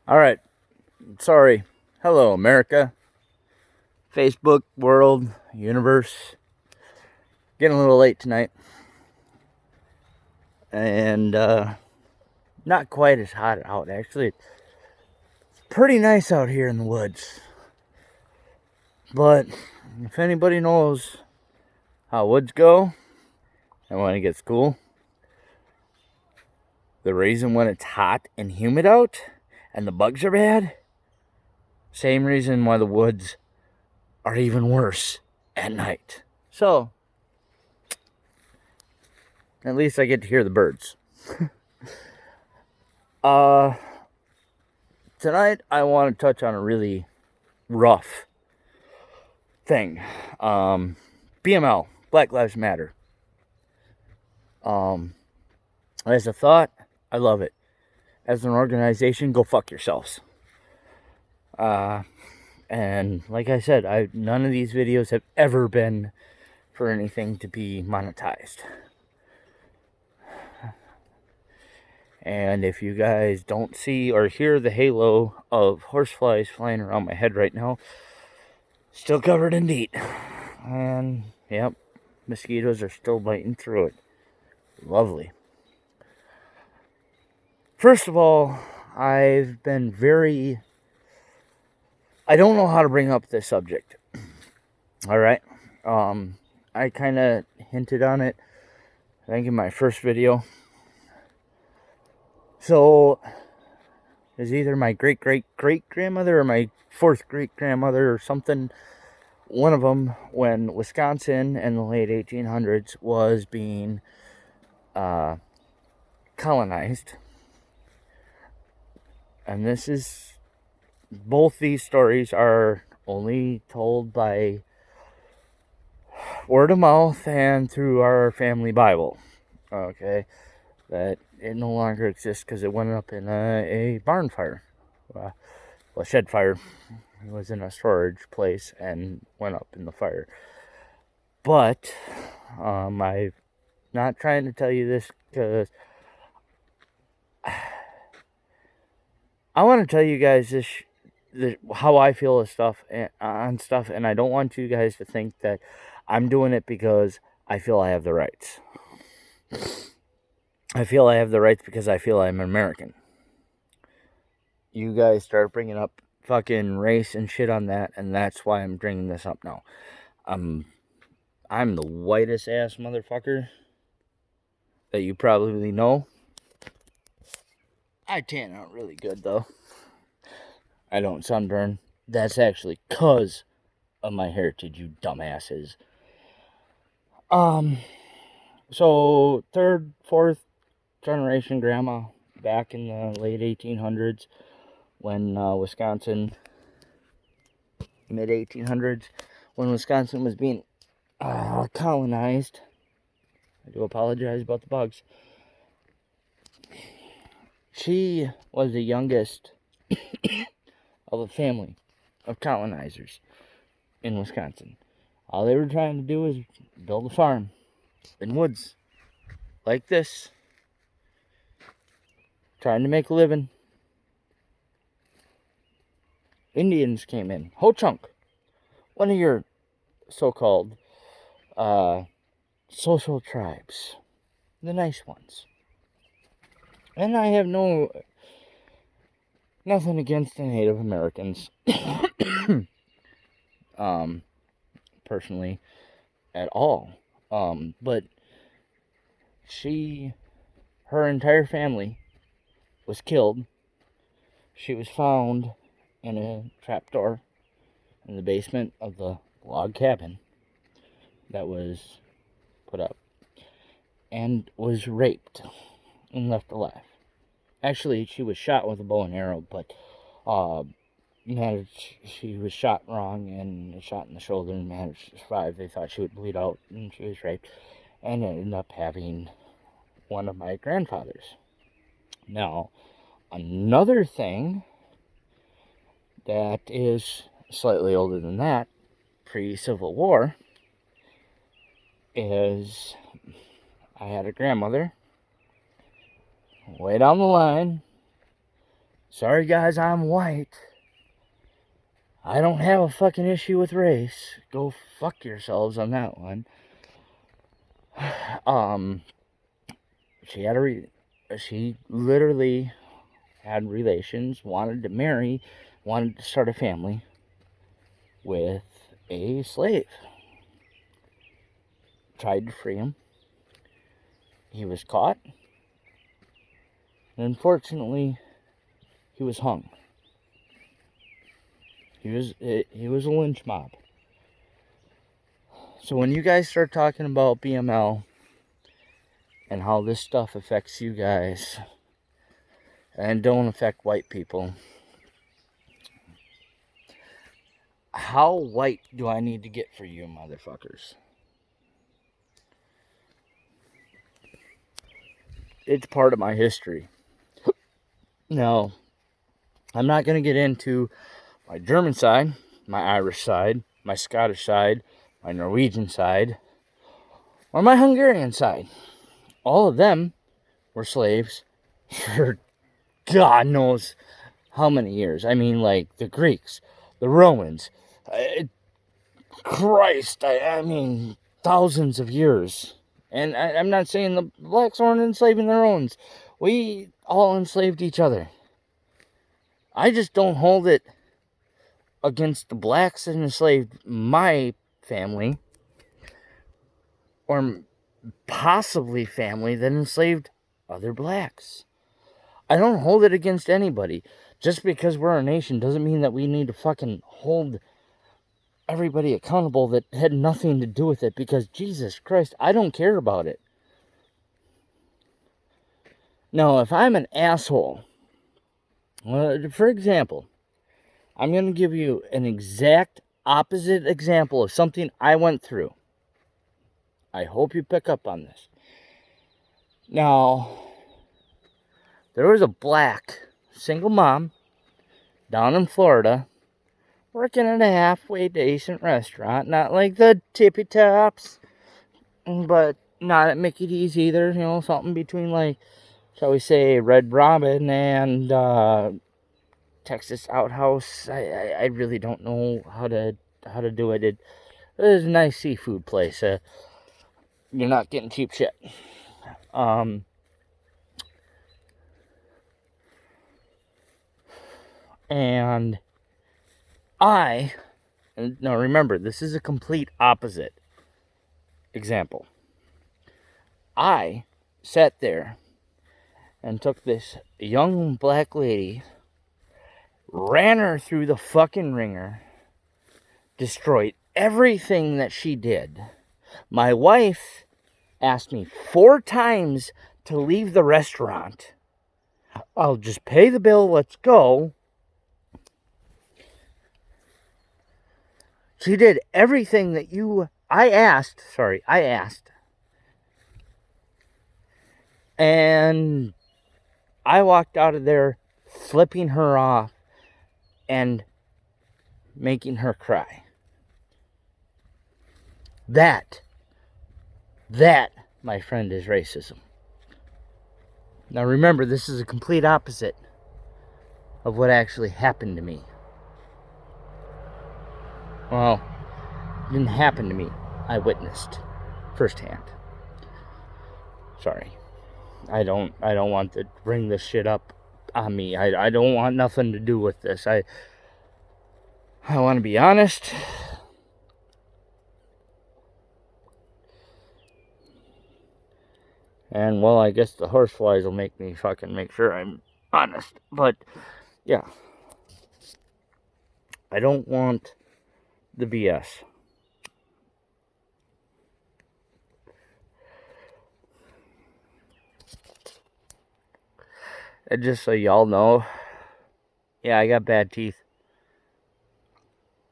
All right. Sorry. Hello, America. Facebook, world, universe. Getting a little late tonight. And not quite as hot out, actually. It's pretty nice out here in the woods. But if anybody knows how woods go and when it gets cool, the reason when it's hot and humid out and the bugs are bad, same reason why the woods are even worse at night. So, at least I get to hear the birds. Tonight I want to touch on a really rough thing. BML, Black Lives Matter. As a thought, I love it. As an organization, go fuck yourselves. And like I said, none of these videos have ever been for anything to be monetized. And if you guys don't see or hear the halo of horseflies flying around my head right now, still covered in DEET. And, yep, mosquitoes are still biting through it. Lovely. First of all, I've been I don't know how to bring up this subject. Alright? I kind of hinted on it, I think, in my first video. So, is either my great-great-great-grandmother or my fourth great-grandmother or something, one of them, when Wisconsin in the late 1800s was being colonized. And both these stories are only told by word of mouth and through our family Bible. Okay? That it no longer exists because it went up in a barn fire. A shed fire. It was in a storage place and went up in the fire. But I'm not trying to tell you this because I want to tell you guys how I feel on stuff, and I don't want you guys to think that I'm doing it because I feel I have the rights. I feel I have the rights because I feel I'm an American. You guys start bringing up fucking race and shit on that, and that's why I'm bringing this up now. I'm the whitest ass motherfucker that you probably know. I tan out really good, though. I don't sunburn. That's actually because of my heritage, you dumbasses. So, third, fourth generation grandma back in the late 1800s when Wisconsin, mid 1800s, when Wisconsin was being colonized. I do apologize about the bugs. She was the youngest of a family of colonizers in Wisconsin. All they were trying to do was build a farm in woods like this, trying to make a living. Indians came in. Ho-Chunk, one of your so-called social tribes, the nice ones. And I have nothing against the Native Americans, personally, at all. But her entire family was killed. She was found in a trapdoor in the basement of the log cabin that was put up, and was raped and left alive. Actually, she was shot with a bow and arrow, but she was shot wrong and shot in the shoulder and managed to survive. They thought she would bleed out, and she was raped, and ended up having one of my grandfathers. Now, another thing that is slightly older than that, pre-Civil War, is I had a grandmother way down the line Sorry guys, I'm white. I don't have a fucking issue with race. Go fuck yourselves on that one. She literally had relations, wanted to marry, wanted to start a family with a slave. Tried to free him. He was caught. And unfortunately, he was hung. He was a lynch mob. So when you guys start talking about BML and how this stuff affects you guys and don't affect white people, how white do I need to get for you motherfuckers? It's part of my history. Now, I'm not going to get into my German side, my Irish side, my Scottish side, my Norwegian side, or my Hungarian side. All of them were slaves for God knows how many years. I mean, like the Greeks, the Romans, Christ, I mean, thousands of years. And I'm not saying the blacks weren't enslaving their own. We all enslaved each other. I just don't hold it against the blacks that enslaved my family, or possibly family that enslaved other blacks. I don't hold it against anybody. Just because we're a nation doesn't mean that we need to fucking hold everybody accountable that had nothing to do with it, because Jesus Christ, I don't care about it. Now, if I'm an asshole, for example, I'm going to give you an exact opposite example of something I went through. I hope you pick up on this. Now, there was a black single mom down in Florida working at a halfway decent restaurant. Not like the tippy tops, but not at Mickey D's either. You know, something between, like, shall we say, Red Robin and Texas Outhouse. I really don't know how to do it. It is a nice seafood place. You're not getting cheap shit. And now remember, this is a complete opposite example. I sat there and took this young black lady, ran her through the fucking ringer, destroyed everything that she did. My wife asked me 4 times to leave the restaurant. I'll just pay the bill, let's go. She did everything that I asked. And I walked out of there flipping her off and making her cry. That, my friend, is racism. Now remember, this is a complete opposite of what actually happened to me. Well, it didn't happen to me. I witnessed firsthand. Sorry. I don't want to bring this shit up on me. I don't want nothing to do with this. I want to be honest. And, well, I guess the horseflies will make me fucking make sure I'm honest. But, yeah. I don't want the BS. And just so y'all know, yeah, I got bad teeth.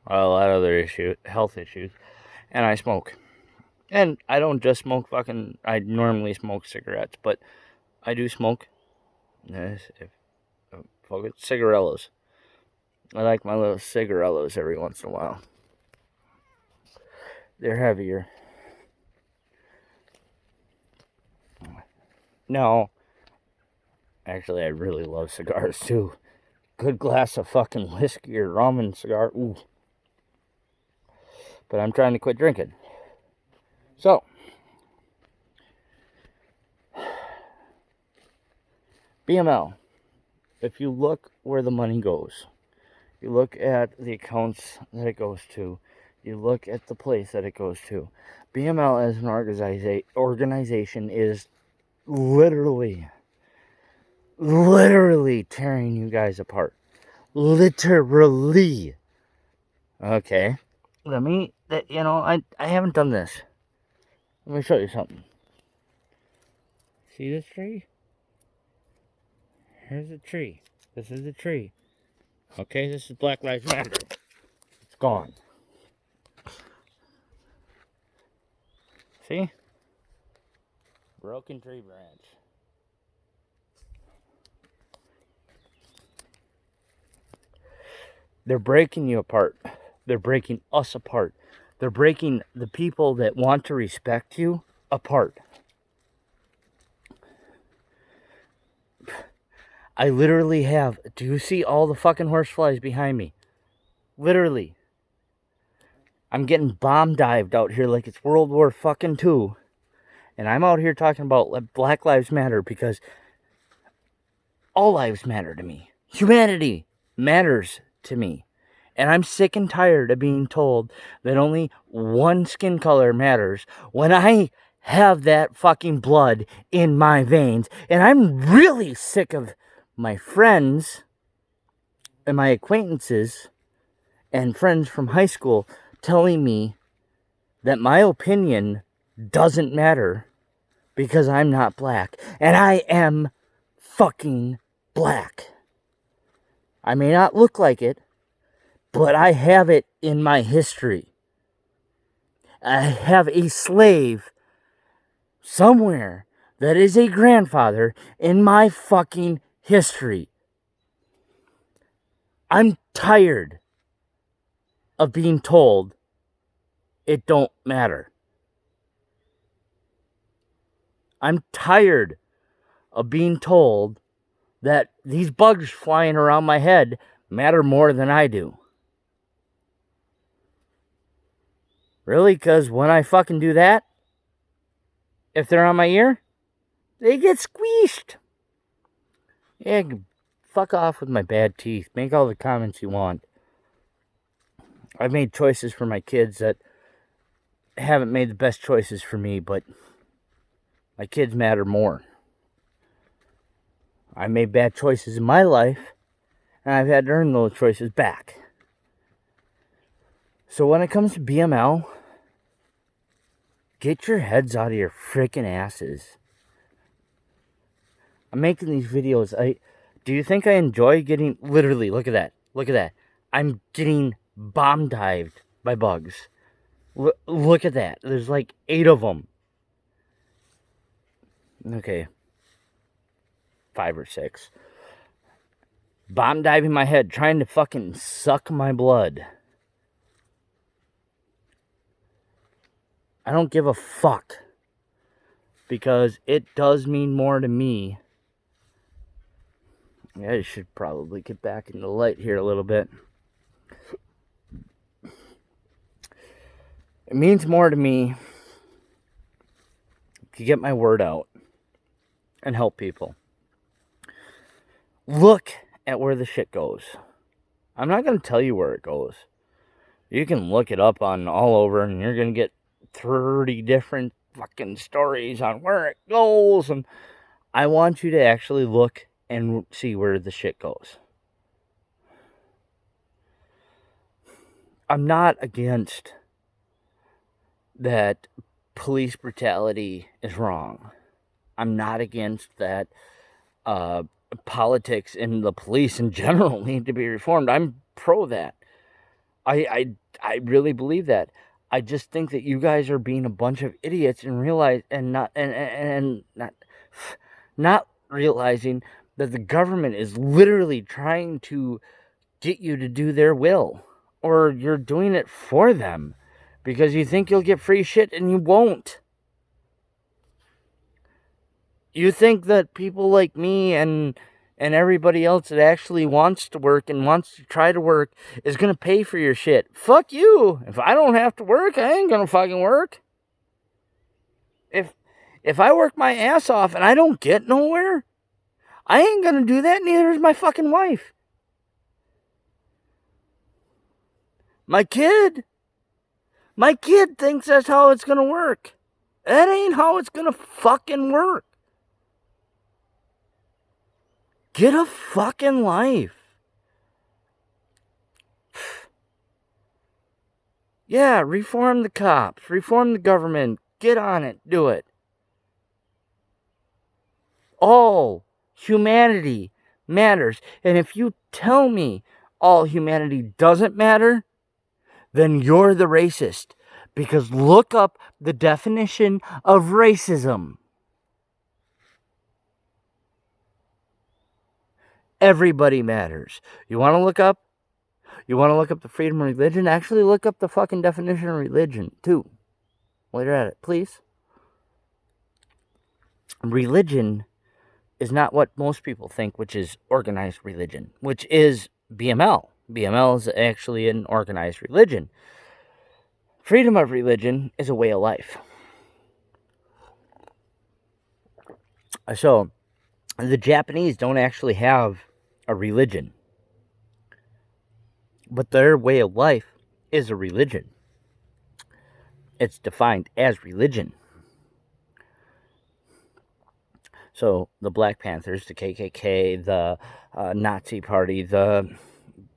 A lot of other health issues. And I smoke. And I don't just smoke I normally smoke cigarettes, but I do smoke. Cigarellos. I like my little cigarellos every once in a while. They're heavier. No. Actually, I really love cigars too. good glass of fucking whiskey or rum and cigar. Ooh. But I'm trying to quit drinking. So, BML. If you look where the money goes, you look at the accounts that it goes to, you look at the place that it goes to, BML as an organization is literally tearing you guys apart. Literally. Okay. I haven't done this. Let me show you something. See this tree? Here's a tree. This is a tree. Okay, this is Black Lives Matter. It's gone. See? Broken tree branch. They're breaking you apart. They're breaking us apart. They're breaking the people that want to respect you apart. I literally have... Do you see all the fucking horseflies behind me? Literally. I'm getting bomb dived out here like it's World War fucking II. And I'm out here talking about Black Lives Matter because all lives matter to me. Humanity matters to me. And I'm sick and tired of being told that only one skin color matters when I have that fucking blood in my veins. And I'm really sick of my friends and my acquaintances and friends from high school telling me that my opinion doesn't matter because I'm not black. And I am fucking black. I may not look like it, but I have it in my history. I have a slave somewhere that is a grandfather in my fucking history. I'm tired of being told it don't matter. I'm tired of being told that these bugs flying around my head matter more than I do. Really? Because when I fucking do that, if they're on my ear, they get squeezed. Yeah, fuck off with my bad teeth. Make all the comments you want. I've made choices for my kids that haven't made the best choices for me, but my kids matter more. I made bad choices in my life, and I've had to earn those choices back. So when it comes to BML, get your heads out of your freaking asses. I'm making these videos. Do you think I enjoy getting... Literally, look at that. Look at that. I'm getting bomb dived by bugs. Look at that. There's like 8 of them. Okay. 5 or 6. Bomb diving my head, trying to fucking suck my blood. I don't give a fuck. Because it does mean more to me. Yeah, I should probably get back in the light here a little bit. It means more to me to get my word out and help people. Look at where the shit goes. I'm not going to tell you where it goes. You can look it up on all over and you're going to get 30 different fucking stories on where it goes. And I want you to actually look and see where the shit goes. I'm not against that police brutality is wrong. I'm not against that politics and the police in general need to be reformed. I'm pro that. I really believe that. I just think that you guys are being a bunch of idiots and not realizing that the government is literally trying to get you to do their will, or you're doing it for them because you think you'll get free shit and you won't. You think that people like me and and everybody else that actually wants to work and wants to try to work is going to pay for your shit. Fuck you. If I don't have to work, I ain't going to fucking work. If I work my ass off and I don't get nowhere, I ain't going to do that. Neither is my fucking wife. My kid thinks that's how it's going to work. That ain't how it's going to fucking work. Get a fucking life. Yeah, reform the cops, reform the government, get on it, do it. All humanity matters. And if you tell me all humanity doesn't matter, then you're the racist. Because look up the definition of racism. Everybody matters. You want to look up the freedom of religion? Actually, look up the fucking definition of religion, too. While you're at it, please. Religion is not what most people think, which is organized religion, which is BML. BML is actually an organized religion. Freedom of religion is a way of life. So, the Japanese don't actually have a religion, but their way of life is a religion. It's defined as religion. So the Black Panthers, the KKK, the Nazi Party, the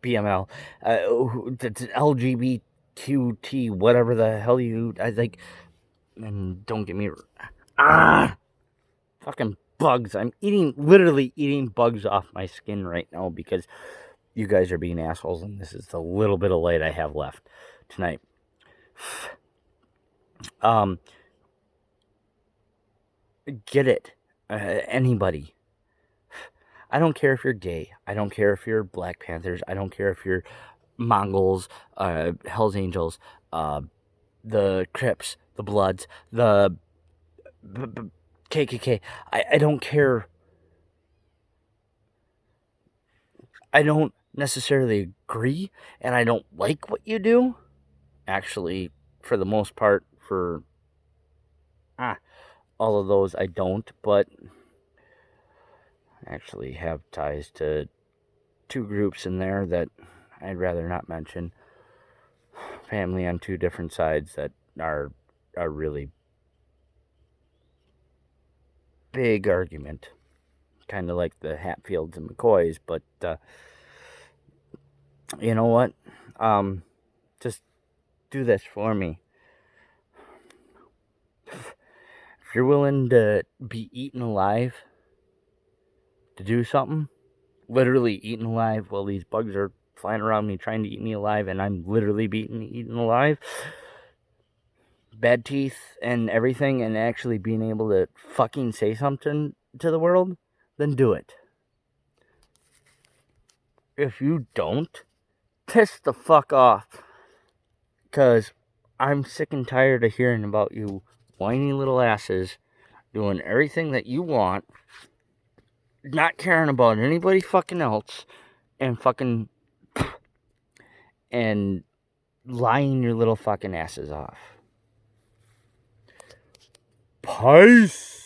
BML, the LGBTQT, whatever the hell I think, and don't get me, fucking bugs. I'm literally eating bugs off my skin right now because you guys are being assholes, and this is the little bit of light I have left tonight. Get it. Anybody. I don't care if you're gay. I don't care if you're Black Panthers. I don't care if you're Mongols, Hells Angels, the Crips, the Bloods, the KKK. I don't care. I don't necessarily agree, and I don't like what you do. Actually, for the most part, for all of those I don't, but I actually have ties to two groups in there that I'd rather not mention. Family on two different sides that are a really big argument. Kind of like the Hatfields and McCoys, but you know what? Just do this for me. If you're willing to be eaten alive to do something, literally eaten alive while these bugs are flying around me trying to eat me alive, and I'm literally being eaten alive, bad teeth and everything, and actually being able to fucking say something to the world, then do it. If you don't, piss the fuck off. Because I'm sick and tired of hearing about you whiny little asses doing everything that you want, not caring about anybody fucking else, and fucking and lying your little fucking asses off. Peace.